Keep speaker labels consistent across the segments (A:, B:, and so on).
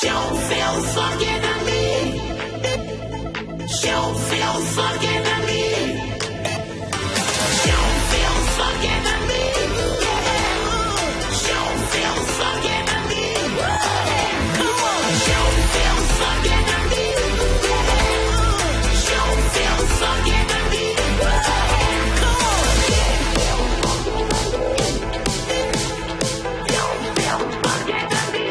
A: Don't feel fucking to me. Don't feel fucking to me. Don't feel fucking to me. Don't feel fucking to me. Come on. Don't feel fucking to me. Don't feel fucking to me. Come on. Don't feel fucking to me.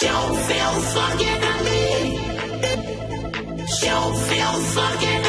A: Don't feel fucking to me. Don't feel fucking